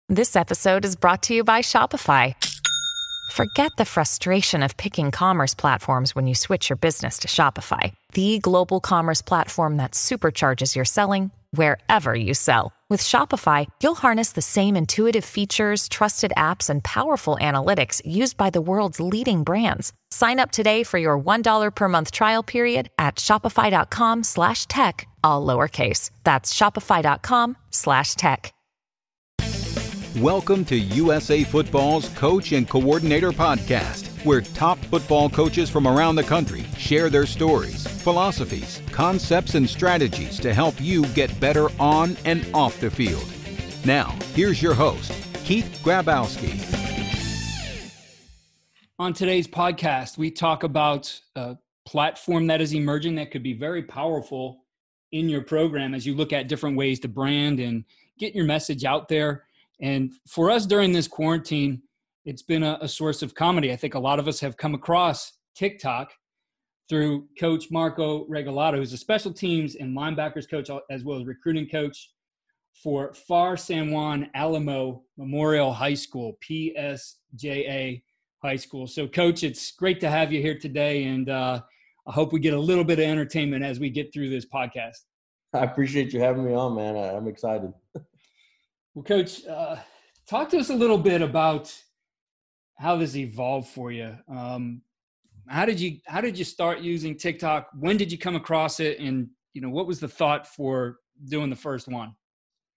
This episode is brought to you by Shopify. Forget the frustration of picking commerce platforms when you switch your business to Shopify, the global commerce platform that supercharges your selling wherever you sell. With Shopify, you'll harness the same intuitive features, trusted apps, and powerful analytics used by the world's leading brands. Sign up today for your $1 per month trial period at shopify.com/tech, all lowercase. That's shopify.com/tech. Welcome to USA Football's Coach and Coordinator Podcast, where top football coaches from around the country share their stories, philosophies, concepts, and strategies to help you get better on and off the field. Now, here's your host, Keith Grabowski. On today's podcast, we talk about a platform that is emerging that could be very powerful in your program as you look at different ways to brand and get your message out there. And for us during this quarantine, it's been a source of comedy. I think a lot of us have come across Tik Tok through Coach Marco Regalado, who's a special teams and linebackers coach, as well as recruiting coach for Far San Juan Alamo Memorial High School, PSJA High School. So, Coach, it's great to have you here today, and I hope we get a little bit of entertainment as we get through this podcast. I appreciate you having me on, man. I'm excited. Well, Coach, talk to us a little bit about how this evolved for you. How did you start using TikTok? When did you come across it? And, what was the thought for doing the first one?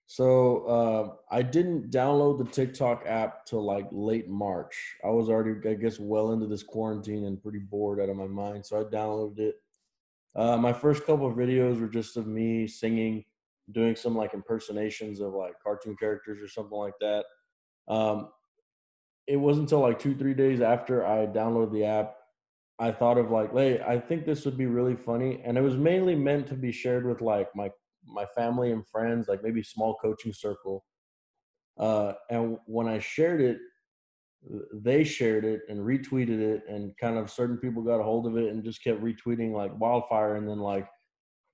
So I didn't download the TikTok app till like late March. I was already, I guess, well into this quarantine and pretty bored out of my mind. So I downloaded it. My first couple of videos were just of me singing, doing some like impersonations of like cartoon characters or something like that. It wasn't until like 2-3 days after I downloaded the app, I thought of like, hey, I think this would be really funny. And it was mainly meant to be shared with like my family and friends, like maybe small coaching circle. And when I shared it, they shared it and retweeted it, and kind of certain people got a hold of it and just kept retweeting like wildfire. And then like,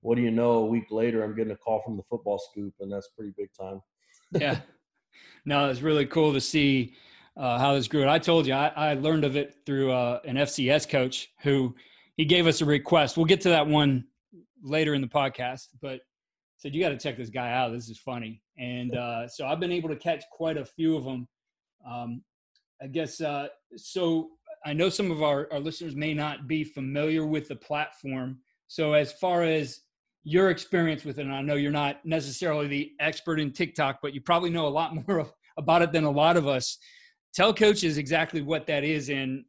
what do you know, a week later, I'm getting a call from the Football Scoop, and that's pretty big time. Yeah. No, it's really cool to see how this grew. And I told you, I learned of it through an FCS coach who he gave us a request. We'll get to that one later in the podcast, but said, you got to check this guy out. This is funny. And so I've been able to catch quite a few of them. I guess, so I know some of our listeners may not be familiar with the platform. So as far as your experience with it, and I know you're not necessarily the expert in TikTok, but you probably know a lot more about it than a lot of us. Tell coaches exactly what that is and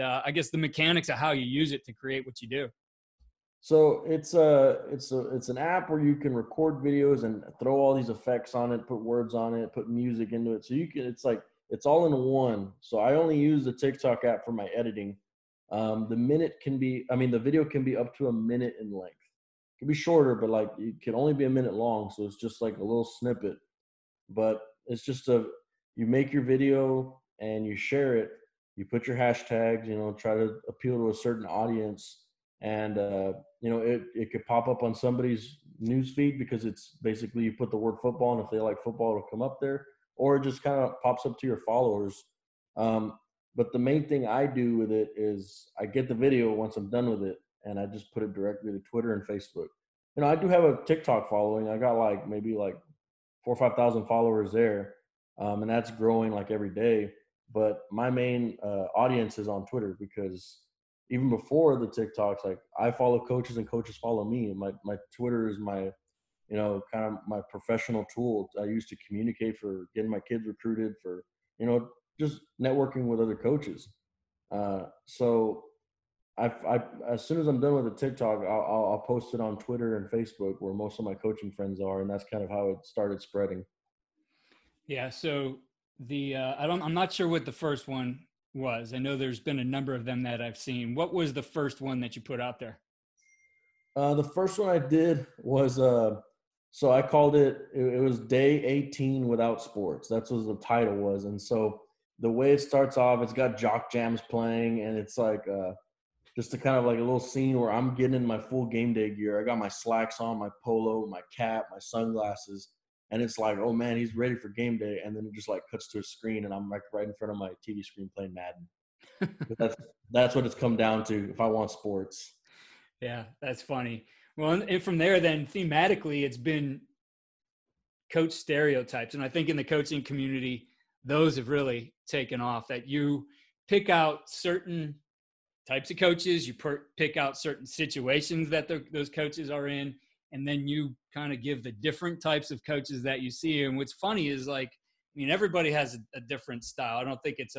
I guess the mechanics of how you use it to create what you do. So it's an app where you can record videos and throw all these effects on it, put words on it, put music into it. So it's all in one. So I only use the TikTok app for my editing. The video can be up to a minute in length. It can be shorter, but like it can only be a minute long. So it's just like a little snippet, but it's just you make your video and you share it. You put your hashtags, try to appeal to a certain audience. And, it could pop up on somebody's news feed because it's basically you put the word football, and if they like football, it'll come up there, or it just kind of pops up to your followers. But the main thing I do with it is I get the video once I'm done with it, and I just put it directly to Twitter and Facebook. I do have a TikTok following. I got maybe 4,000 or 5,000 followers there, and that's growing like every day. But my main audience is on Twitter, because even before the TikToks, like I follow coaches and coaches follow me. My Twitter is my, kind of my professional tool I use to communicate, for getting my kids recruited, for, just networking with other coaches. So I as soon as I'm done with the TikTok, I'll post it on Twitter and Facebook, where most of my coaching friends are. And that's kind of how it started spreading. Yeah. So I'm not sure what the first one was. I know there's been a number of them that I've seen. What was the first one that you put out there? The first one I did was, so I called it was day 18 without sports. That's what the title was. And so the way it starts off, it's got jock jams playing, and it's like just a kind of like a little scene where I'm getting in my full game day gear. I got my slacks on, my polo, my cap, my sunglasses, and it's like, oh man, he's ready for game day, and then it just like cuts to a screen, and I'm like right in front of my TV screen playing Madden. That's what it's come down to if I want sports. Yeah, that's funny. Well, and from there, then thematically, it's been coach stereotypes, and I think in the coaching community, those have really taken off. That you pick out certain types of coaches, you pick out certain situations that those coaches are in, and then you kind of give the different types of coaches that you see. And what's funny is, like, I mean, everybody has a different style. I don't think it's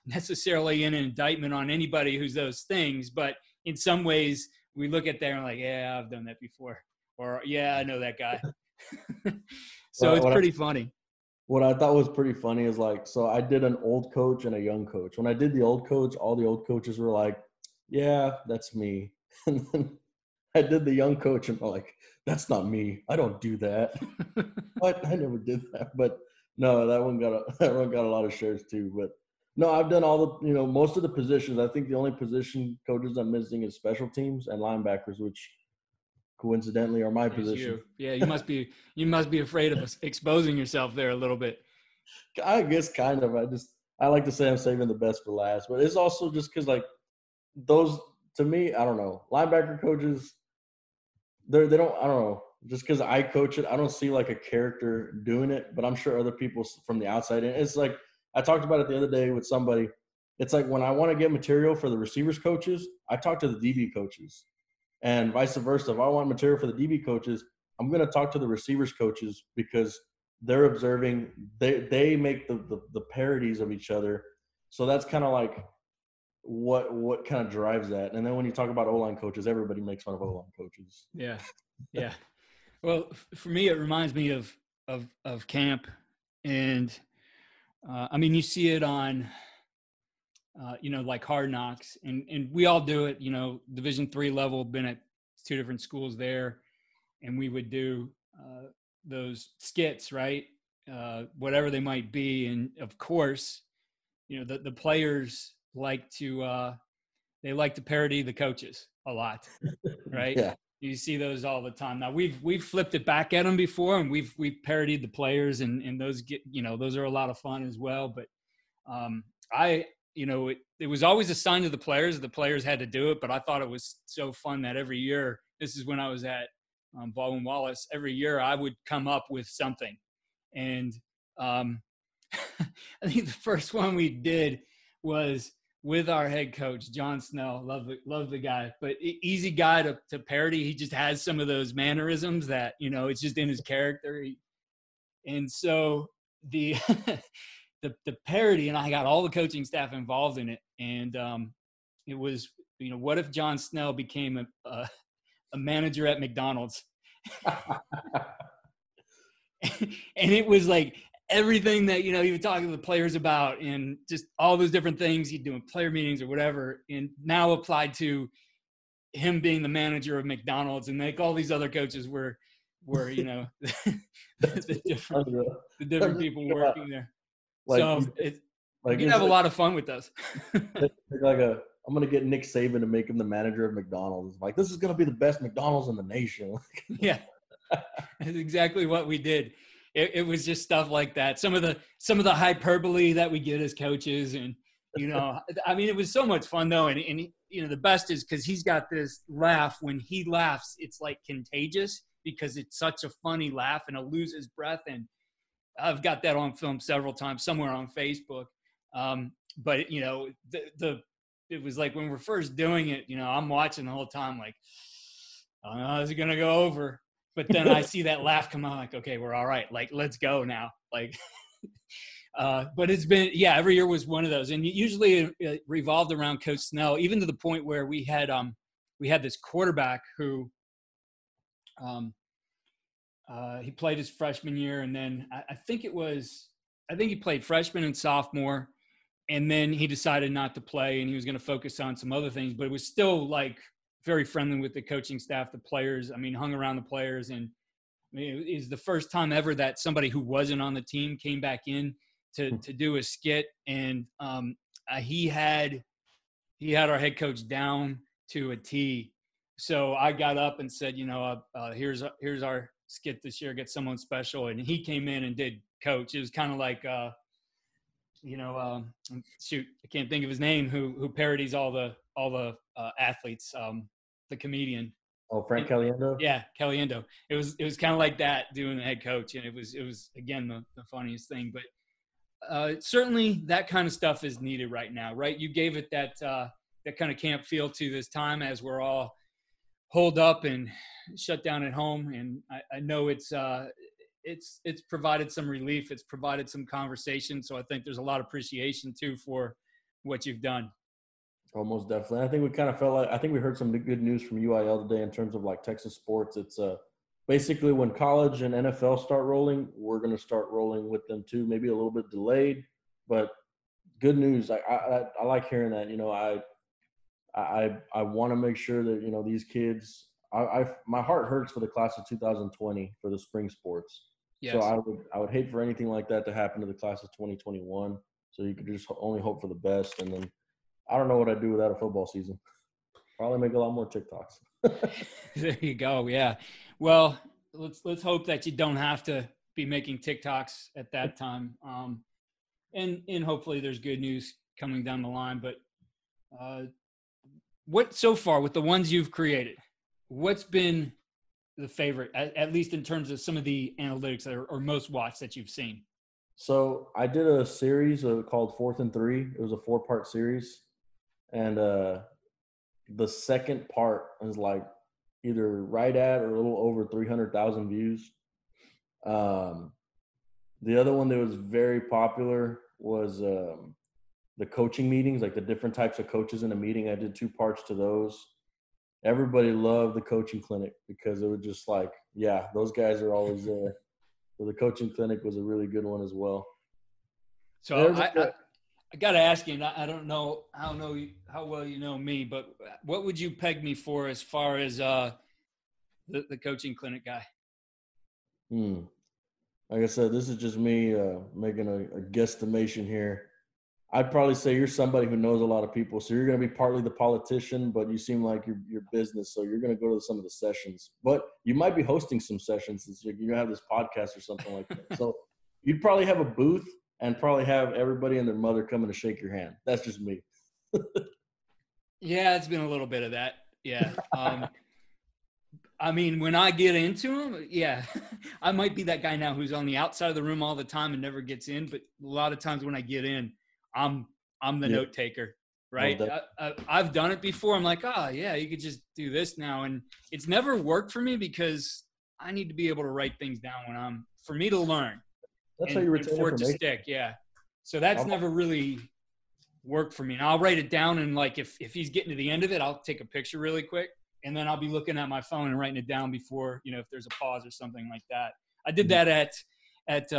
necessarily an indictment on anybody who's those things, but in some ways we look at there and like, yeah, I've done that before, or yeah, I know that guy. So it's pretty funny. What I thought was pretty funny is, like, so I did an old coach and a young coach. When I did the old coach, all the old coaches were like, yeah, that's me. And then I did the young coach and I'm like, that's not me. I don't do that. But I never did that. But no, that one got a lot of shares too. But no, I've done all the, most of the positions. I think the only position coaches I'm missing is special teams and linebackers, which coincidentally are my position. Yeah, you must be afraid of exposing yourself there a little bit. I guess kind of. I like to say I'm saving the best for last, but it's also just because, like, those, to me, I don't know, linebacker coaches, they don't, I don't know, just because I coach it, I don't see like a character doing it, but I'm sure other people from the outside, and it's like, I talked about it the other day with somebody. It's like when I want to get material for the receivers coaches, I talk to the DB coaches, and vice versa. If I want material for the DB coaches, I'm going to talk to the receivers coaches because they're observing. They make the parodies of each other. So that's kind of like what kind of drives that. And then when you talk about O-line coaches, everybody makes fun of O-line coaches. Yeah. Yeah. Well, for me, it reminds me of camp, and I mean, you see it on, like Hard Knocks, and we all do it, Division III level, been at 2 different schools there, and we would do those skits, right? Whatever they might be. And of course, the players like to parody the coaches a lot, right? Yeah. You see those all the time. Now we've flipped it back at them before, and we've parodied the players, and those those are a lot of fun as well. But it was always a sign to the players. The players had to do it, but I thought it was so fun that every year, this is when I was at Baldwin Wallace, every year I would come up with something. And I think the first one we did was with our head coach, John Snell. Love the guy, but easy guy to parody. He just has some of those mannerisms that, it's just in his character. And so the parody, and I got all the coaching staff involved in it. And it was, what if John Snell became a manager at McDonald's? And it was like everything that, he would talk to the players about, and just all those different things he'd do in player meetings or whatever, and now applied to him being the manager of McDonald's, and like all these other coaches were the different people working there. Like, so you can have a lot of fun with those. I'm going to get Nick Saban to make him the manager of McDonald's. Like, this is going to be the best McDonald's in the nation. Yeah, that's exactly what we did. It was just stuff like that. Some of the hyperbole that we get as coaches, and I mean, it was so much fun though. And the best is because he's got this laugh. When he laughs, it's like contagious because it's such a funny laugh, and he'll lose his breath. And I've got that on film several times somewhere on Facebook. But it was like when we're first doing it, I'm watching the whole time like, oh no, is it gonna go over? But then I see that laugh come out, like, okay, we're all right. Like, let's go now. Like, but it's been, every year was one of those. And usually it revolved around Coach Snell, even to the point where we had this quarterback who he played his freshman year. And then I think he played freshman and sophomore. And then he decided not to play, and he was going to focus on some other things, but it was still like very friendly with the coaching staff, the players. I mean, hung around the players. And I mean, it was the first time ever that somebody who wasn't on the team came back in to do a skit. And he had our head coach down to a T. So I got up and said, here's our skit this year, get someone special, and he came in and did coach. It was kind of like, shoot, I can't think of his name, who parodies all the athletes, the comedian. Oh, Frank Caliendo? Yeah, Caliendo. It was kind of like that, doing the head coach, and it was again the funniest thing. But certainly that kind of stuff is needed right now, right? You gave it that kind of camp feel to this time as we're all holed up and shut down at home, and I know it's provided some relief. It's provided some conversation. So I think there's a lot of appreciation too for what you've done. Oh, most definitely. I think we kind of felt like, I think we heard some good news from UIL today in terms of like Texas sports. It's basically when college and NFL start rolling, we're going to start rolling with them too. Maybe a little bit delayed, but good news. I like hearing that. You know, I want to make sure that, you know, these kids, my heart hurts for the class of 2020 for the spring sports. Yes. So I would hate for anything like that to happen to the class of 2021. So you could just only hope for the best. And then I don't know what I'd do without a football season. Probably make a lot more TikToks. There you go. Yeah. Well, let's hope that you don't have to be making TikToks at that time. And hopefully there's good news coming down the line. But what so far with the ones you've created, what's been the favorite, at least in terms of some of the analytics that are most watched that you've seen? So I did a series called 4th and 3. It was a 4-part series. And the second part is like either right at or a little over 300,000 views. The other one that was very popular was the coaching meetings, like the different types of coaches in a meeting. I did 2 parts to those. Everybody loved the coaching clinic because it was just like, yeah, those guys are always there. So the coaching clinic was a really good one as well. So I got to ask you, and I don't know how well you know me, but what would you peg me for as far as the coaching clinic guy? Like I said, this is just me making a guesstimation here. I'd probably say you're somebody who knows a lot of people. So you're going to be partly the politician, but you seem like you're business. So you're going to go to some of the sessions. But you might be hosting some sessions since you're going to have this podcast or something like that. So you'd probably have a booth and probably have everybody and their mother coming to shake your hand. That's just me. Yeah, it's been a little bit of that. Yeah. I mean, when I get into them, yeah, I might be that guy now who's on the outside of the room all the time and never gets in. But a lot of times when I get in, I'm the note taker, right? I've done it before. I'm like, oh yeah, you could just do this now. And it's never worked for me because I need to be able to write things down for me to learn. That's how you retain for it to information. stick. Yeah. So that's never really worked for me. And I'll write it down. And like, if he's getting to the end of it, I'll take a picture really quick. And then I'll be looking at my phone and writing it down before, you know, if there's a pause or something like that. I did that at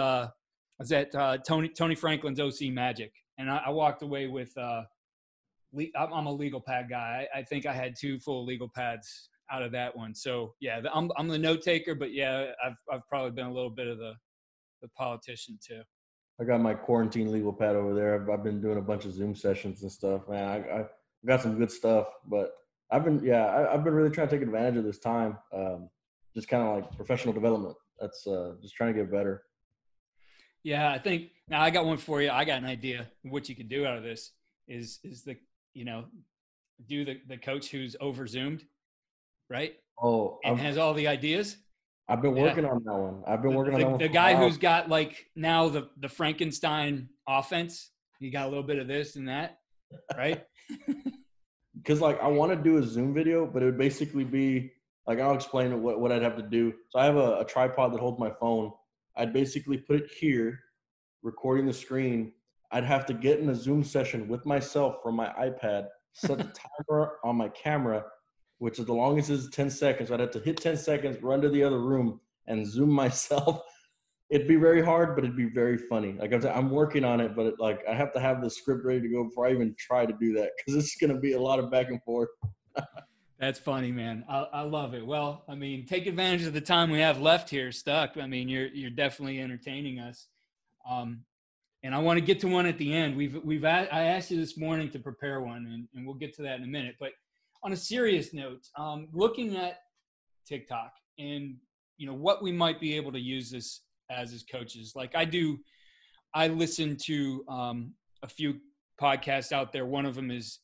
Tony Franklin's OC Magic. And I walked away with, I'm a legal pad guy. I think I had 2 full legal pads out of that one. So yeah, I'm the note taker, but yeah, I've probably been a little bit of the politician too. I got my quarantine legal pad over there. I've been doing a bunch of Zoom sessions and stuff, man. I got some good stuff, but I've been really trying to take advantage of this time. Just kind of like professional development. That's just trying to get better. Yeah, I think now I got one for you. I got an idea of what you could do out of this is the, you know, do the coach who's over Zoomed, right? Oh, and has all the ideas. I've been working on that one. I've been working on that one. The guy who's got like now the Frankenstein offense. You got a little bit of this and that, right? Because like I want to do a Zoom video, but it would basically be like, I'll explain what I'd have to do. So I have a tripod that holds my phone. I'd basically put it here, recording the screen. I'd have to get in a Zoom session with myself from my iPad, set the timer on my camera, which is the longest is 10 seconds. So I'd have to hit 10 seconds, run to the other room, and Zoom myself. It'd be very hard, but it'd be very funny. Like I'm working on it, but I have to have the script ready to go before I even try to do that because it's going to be a lot of back and forth. That's funny, man. I love it. Well, I mean, take advantage of the time we have left here, Stuck. I mean, you're definitely entertaining us. And I want to get to one at the end. I asked you this morning to prepare one, and we'll get to that in a minute. But on a serious note, looking at TikTok and what we might be able to use this as coaches. Like I listen to a few podcasts out there. One of them is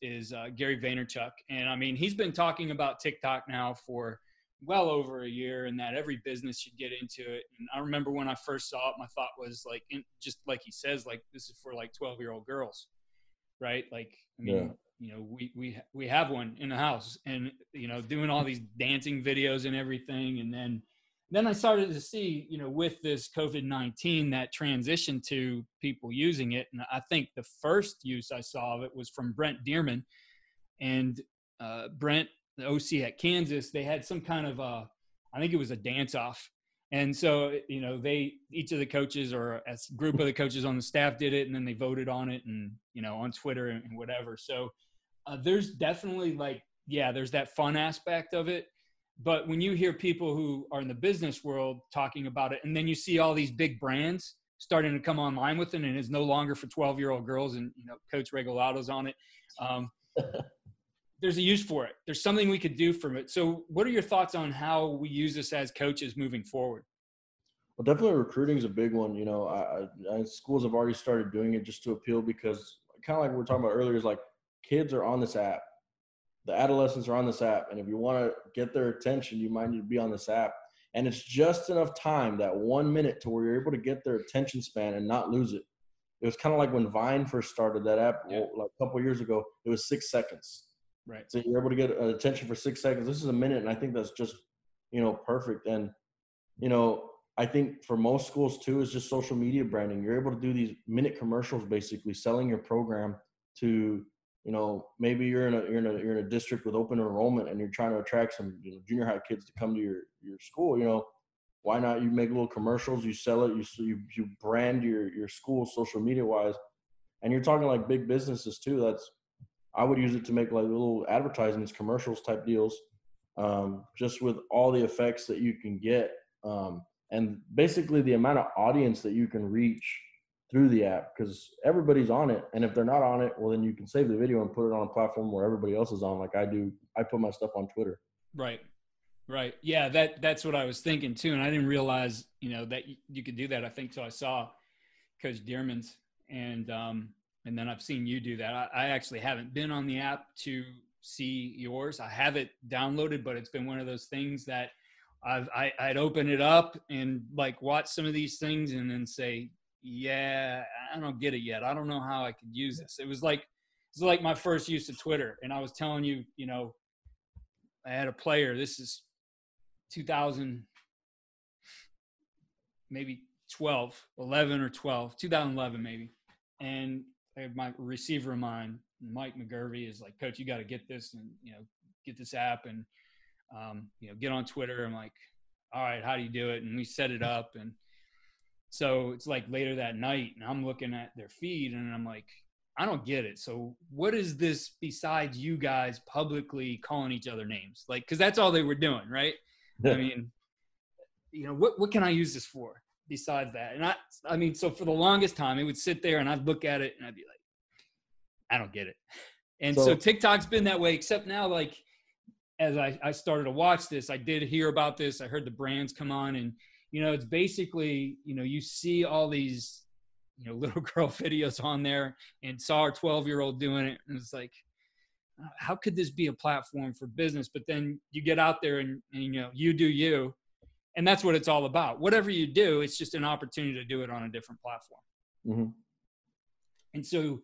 Gary Vaynerchuk. And I mean, he's been talking about TikTok now for well over a year, and that every business should get into it. And I remember when I first saw it, my thought was like, just like he says, like, this is for like 12-year-old girls, right? Like, I mean, we have one in the house, and, doing all these dancing videos and everything. And then I started to see, with this COVID-19, that transition to people using it. And I think the first use I saw of it was from Brent Dearman. And Brent, the OC at Kansas, they had some kind of I think it was a dance off. And so, each of the coaches or a group of the coaches on the staff did it, and then they voted on it and, on Twitter and whatever. So there's definitely there's that fun aspect of it. But when you hear people who are in the business world talking about it, and then you see all these big brands starting to come online with it, and it's no longer for 12-year-old girls, and, Coach Regalado's on it. There's a use for it. There's something we could do from it. So what are your thoughts on how we use this as coaches moving forward? Well, definitely recruiting is a big one. Schools have already started doing it just to appeal, because kind of like we were talking about earlier, is like kids are on this app. The adolescents are on this app. And if you want to get their attention, you might need to be on this app. And it's just enough time, that 1 minute, to where you're able to get their attention span and not lose it. It was kind of like when Vine first started that app, like a couple of years ago, it was 6 seconds. Right. So you're able to get attention for 6 seconds. This is a minute. And I think that's just, perfect. And, I think for most schools too, is just social media branding. You're able to do these minute commercials, basically selling your program to, maybe you're in a district with open enrollment, and you're trying to attract some junior high kids to come to your school. Why not? You make little commercials, you sell it, you brand your school social media wise, and you're talking like big businesses too. I would use it to make like little advertisements, commercials type deals, just with all the effects that you can get, and basically the amount of audience that you can reach through the app, because everybody's on it. And if they're not on it, well, then you can save the video and put it on a platform where everybody else is on, like I do. I put my stuff on Twitter. Right. Yeah, that's what I was thinking too. And I didn't realize, that you could do that, I think, till I saw Coach Dearman's. And then I've seen you do that. I actually haven't been on the app to see yours. I have it downloaded, but it's been one of those things that I'd open it up and like watch some of these things and then say, yeah, I don't get it yet. I don't know how I could use this. It was like my first use of Twitter. And I was telling you, I had a player, this is 2000, maybe 11 or 12, 2011 maybe. And I have my receiver of mine, Mike McGurvey, is like, Coach, you got to get this and, get this app and, get on Twitter. I'm like, all right, how do you do it? And we set it up. And so it's like later that night, and I'm looking at their feed and I'm like, I don't get it. So what is this besides you guys publicly calling each other names? Like, cause that's all they were doing. Right. I mean, what can I use this for besides that? And I mean, so for the longest time it would sit there and I'd look at it and I'd be like, I don't get it. And so TikTok's been that way, except now, like, as I started to watch this, I did hear about this. I heard the brands come on, and, it's basically, you see all these, little girl videos on there, and saw our 12-year-old doing it. And it's like, how could this be a platform for business? But then you get out there and you do you, and that's what it's all about. Whatever you do, it's just an opportunity to do it on a different platform. Mm-hmm. And so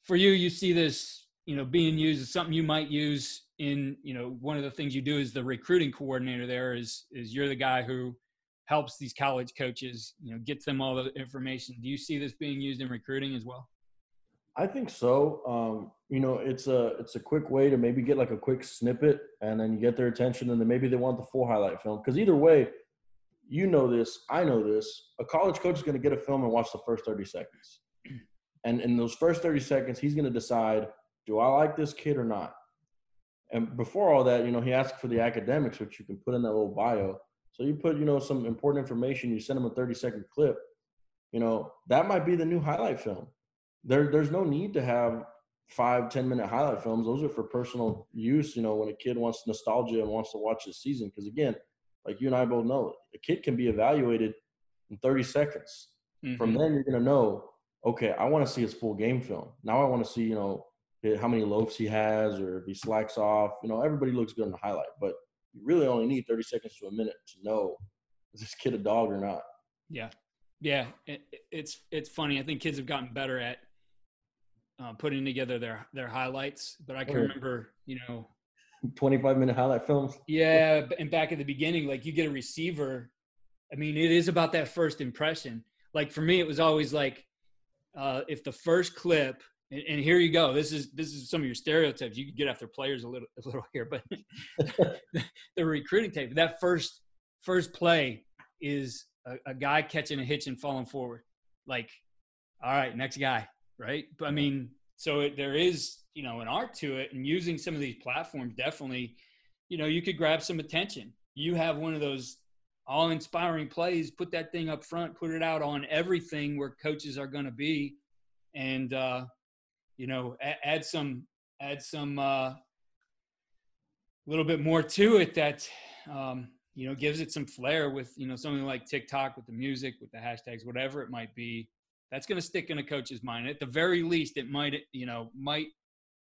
for you, you see this, being used as something you might use in, one of the things you do as the recruiting coordinator there is you're the guy who helps these college coaches, gets them all the information. Do you see this being used in recruiting as well? I think so. It's a quick way to maybe get like a quick snippet, and then you get their attention, and then maybe they want the full highlight film. Because either way, this, I know this, a college coach is going to get a film and watch the first 30 seconds. And in those first 30 seconds, he's going to decide, do I like this kid or not? And before all that, he asks for the academics, which you can put in that little bio. So you put, some important information, you send them a 30-second clip. That might be the new highlight film. There's no need to have 5-10-minute highlight films. Those are for personal use, when a kid wants nostalgia and wants to watch this season. Because, again, like you and I both know, a kid can be evaluated in 30 seconds. From then, you're going to know, okay, I want to see his full game film. Now I want to see, you know, how many loafs he has or if he slacks off. You know, everybody looks good in the highlight, but you really only need 30 seconds to a minute to know, is this kid a dog or not? Yeah. Yeah. It's funny. I think kids have gotten better at putting together their highlights, but I can remember, you know, 25-minute highlight films. Yeah. And back at the beginning, like you get a receiver. I mean, it is about that first impression. Like for me, it was always like, if the first clip, and here you go, this is some of your stereotypes. You can get after players a little here, but the recruiting tape, that first play is a guy catching a hitch and falling forward. Like, all right, next guy, right? But I mean, so there is, you know, an art to it, and using some of these platforms, definitely, you know, you could grab some attention. You have one of those all-inspiring plays, put that thing up front, put it out on everything where coaches are going to be, and you know, add some little bit more to it that you know, gives it some flair with, you know, something like TikTok with the music, with the hashtags, whatever it might be. That's going to stick in a coach's mind. At the very least, it might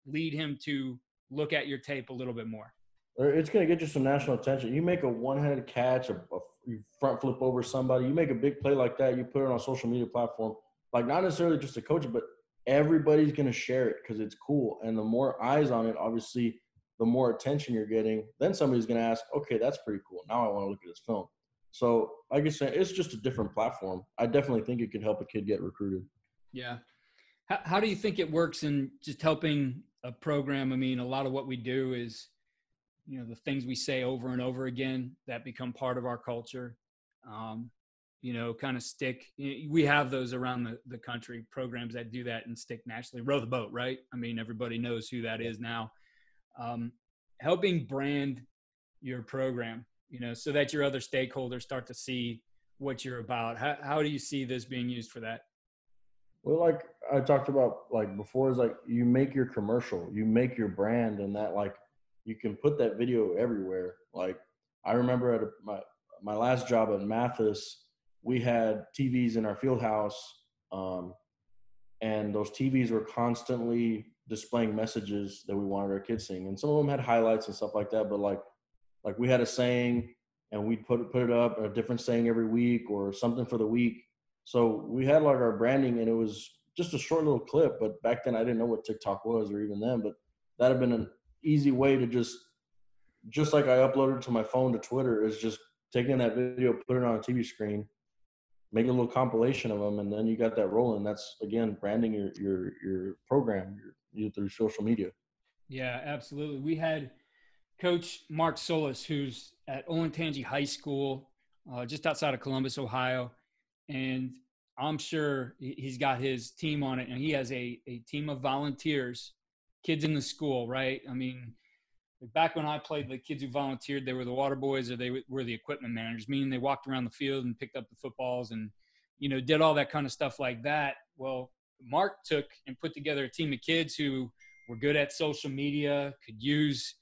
lead him to look at your tape a little bit more. It's going to get you some national attention. You make a one-handed catch, you front flip over somebody, you make a big play like that, you put it on a social media platform, like not necessarily just a coach, but everybody's going to share it because it's cool. And the more eyes on it, obviously, the more attention you're getting. Then somebody's going to ask, okay, that's pretty cool. Now I want to look at this film. So like I said, it's just a different platform. I definitely think it could help a kid get recruited. Yeah. How do you think it works in just helping a program? I mean, a lot of what we do is, you know, the things we say over and over again that become part of our culture, you know, kind of stick. We have those around the country, programs that do that and stick nationally. Row the Boat, right? I mean, everybody knows who that is now. Helping brand your program, you know, so that your other stakeholders start to see what you're about. How do you see this being used for that? Well, like I talked about like before, is like you make your commercial, you make your brand, and that like you can put that video everywhere. Like I remember at my last job at Mathis, we had TVs in our field house, and those TVs were constantly displaying messages that we wanted our kids seeing, and some of them had highlights and stuff like that. But like we had a saying, and we'd put it up, a different saying every week or something for the week. So we had like our branding, and it was just a short little clip. But back then I didn't know what TikTok was or even then, but that'd have been an easy way to just like I uploaded to my phone to Twitter, is just taking that video, put it on a TV screen, make a little compilation of them, and then you got that rolling. That's, again, branding your program through social media. Yeah, absolutely. We had Coach Mark Solis, who's at Olentangy High School, just outside of Columbus, Ohio. And I'm sure he's got his team on it, and he has a team of volunteers, kids in the school, right? I mean, back when I played, the kids who volunteered, they were the water boys or they were the equipment managers, meaning they walked around the field and picked up the footballs and, you know, did all that kind of stuff like that. Well, Mark took and put together a team of kids who were good at social media, could use,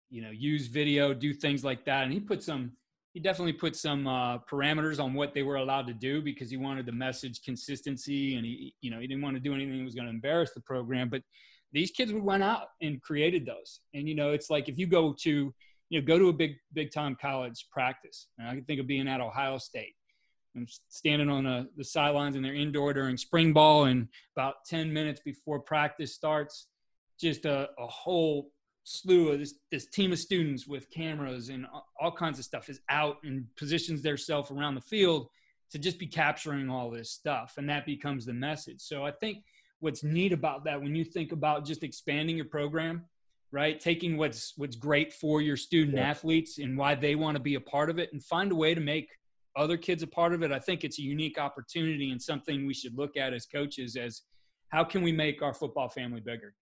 use video, do things like that. And he definitely put some parameters on what they were allowed to do because he wanted the message consistency, and he didn't want to do anything that was going to embarrass the program. But these kids went out and created those. And, you know, it's like if you go to a big time college practice, and I can think of being at Ohio State. I'm standing on the sidelines in their indoor during spring ball, and about 10 minutes before practice starts, just a whole slew of this team of students with cameras and all kinds of stuff is out and positions themselves around the field to just be capturing all this stuff. And that becomes the message. So I think what's neat about that, when you think about just expanding your program, right, taking what's great for your student athletes and why they want to be a part of it and find a way to make other kids a part of it, I think it's a unique opportunity and something we should look at as coaches as how can we make our football family bigger?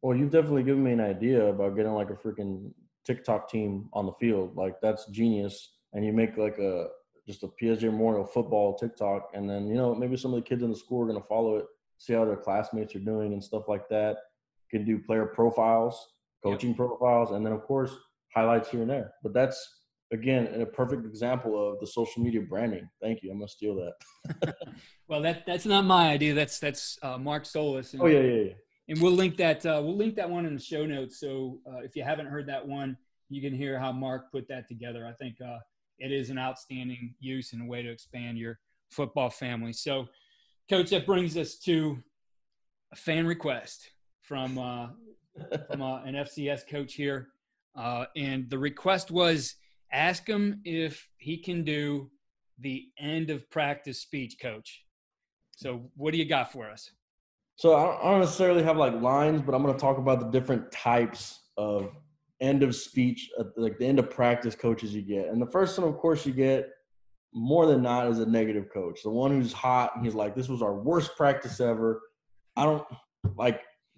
Well, you've definitely given me an idea about getting like a freaking TikTok team on the field. Like that's genius. And you make like just a PSJA Memorial football TikTok. And then, you know, maybe some of the kids in the school are going to follow it, see how their classmates are doing and stuff like that. You can do player profiles, coaching profiles. And then of course, highlights here and there. But that's, again, a perfect example of the social media branding. Thank you. I'm going to steal that. Well, that's not my idea. That's Mark Solis. And, yeah. And we'll link that one in the show notes. So if you haven't heard that one, you can hear how Mark put that together. I think it is an outstanding use and a way to expand your football family. So, Coach, that brings us to a fan request from an FCS coach here. And the request was, ask him if he can do the end of practice speech, Coach. So what do you got for us? So I don't necessarily have like lines, but I'm going to talk about the different types of end of speech, like the end of practice coaches you get. And the first one, of course, you get more than not is a negative coach. The one who's hot and he's like, this was our worst practice ever.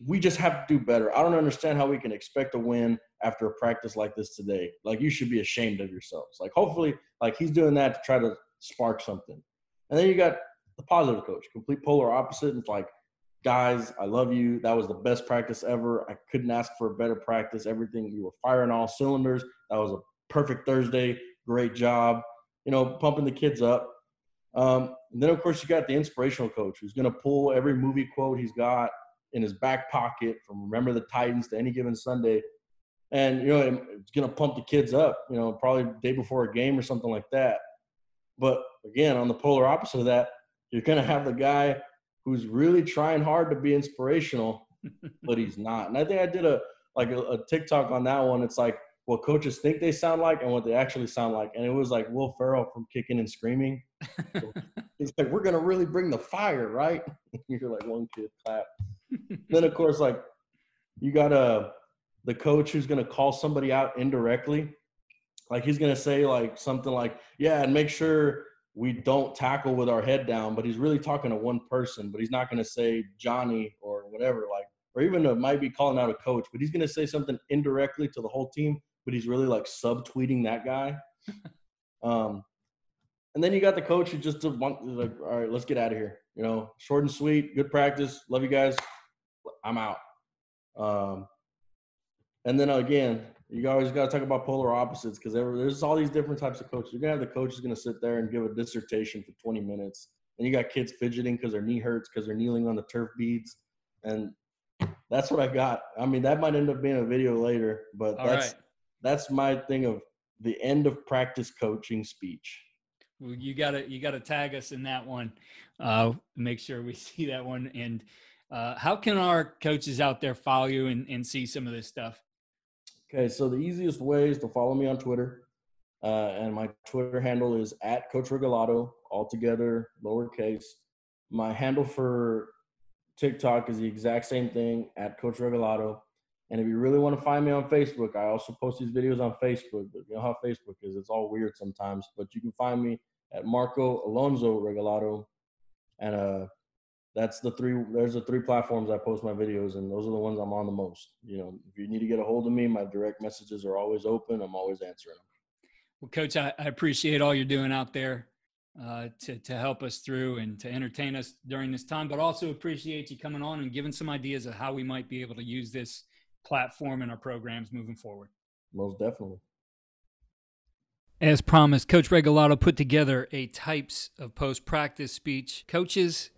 We just have to do better. I don't understand how we can expect a win after a practice like this today. Like, you should be ashamed of yourselves. Like, hopefully, like, he's doing that to try to spark something. And then you got the positive coach, complete polar opposite. It's like, guys, I love you. That was the best practice ever. I couldn't ask for a better practice. Everything, you were firing all cylinders. That was a perfect Thursday. Great job. Pumping the kids up. And then, of course, you got the inspirational coach who's going to pull every movie quote he's got in his back pocket from Remember the Titans to Any Given Sunday. And, it's going to pump the kids up, probably the day before a game or something like that. But, again, on the polar opposite of that, you're going to have the guy who's really trying hard to be inspirational, but he's not. And I think I did a TikTok on that one. It's like what coaches think they sound like and what they actually sound like. And it was like Will Ferrell from Kicking and Screaming. He's like, we're going to really bring the fire, right? You're like, one kid clap. Then, of course, like, you got the coach who's going to call somebody out indirectly. Like, he's going to say, like, something like, yeah, and make sure we don't tackle with our head down, but he's really talking to one person, but he's not going to say Johnny or whatever, like, or even might be calling out a coach, but he's going to say something indirectly to the whole team, but he's really like subtweeting that guy. And then you got the coach who just like, all right, let's get out of here. Short and sweet, good practice. Love you guys. I'm out. And then again, you always got to talk about polar opposites because there's all these different types of coaches. You're going to have the coach who's going to sit there and give a dissertation for 20 minutes. And you got kids fidgeting because their knee hurts because they're kneeling on the turf beads. And that's what I got. I mean, that might end up being a video later, but that's my thing of the end of practice coaching speech. Well, you gotta tag us in that one. Make sure we see that one. And how can our coaches out there follow you and see some of this stuff? Okay, so the easiest way is to follow me on Twitter. And my Twitter handle is @CoachRegalado, all together, lowercase. My handle for TikTok is the exact same thing, @CoachRegalado. And if you really want to find me on Facebook, I also post these videos on Facebook. But you know how Facebook is. It's all weird sometimes. But you can find me at Marco Alonso Regalado. And there's the three platforms I post my videos, and those are the ones I'm on the most. If you need to get a hold of me, my direct messages are always open. I'm always answering them. Well, Coach, I appreciate all you're doing out there to help us through and to entertain us during this time, but also appreciate you coming on and giving some ideas of how we might be able to use this platform in our programs moving forward. Most definitely. As promised, Coach Regalado put together a types of post-practice speech. Coaches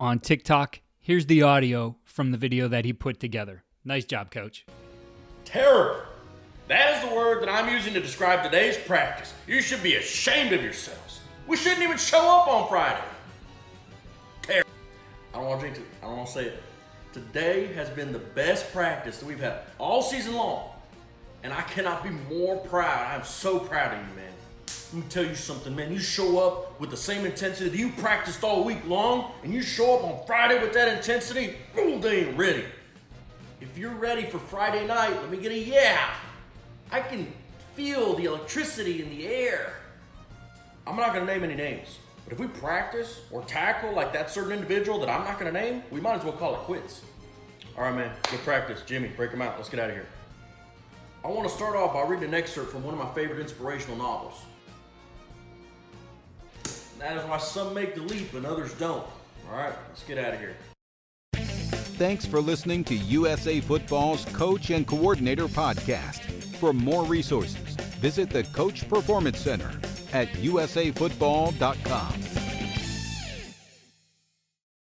on TikTok, here's the audio from the video that he put together. Nice job, Coach. Terrible. That is the word that I'm using to describe today's practice. You should be ashamed of yourselves. We shouldn't even show up on Friday. Terrible. I don't want to jinx it. I don't want to say it. Today has been the best practice that we've had all season long. And I cannot be more proud. I'm so proud of you, man. Let me tell you something, man. You show up with the same intensity that you practiced all week long, and you show up on Friday with that intensity, they ain't ready. If you're ready for Friday night, let me get a yeah. I can feel the electricity in the air. I'm not going to name any names, but if we practice or tackle like that certain individual that I'm not going to name, we might as well call it quits. All right, man, good practice. Jimmy, break them out. Let's get out of here. I want to start off by reading an excerpt from one of my favorite inspirational novels. That is why some make the leap and others don't. All right, let's get out of here. Thanks for listening to USA Football's Coach and Coordinator Podcast. For more resources, visit the Coach Performance Center at usafootball.com.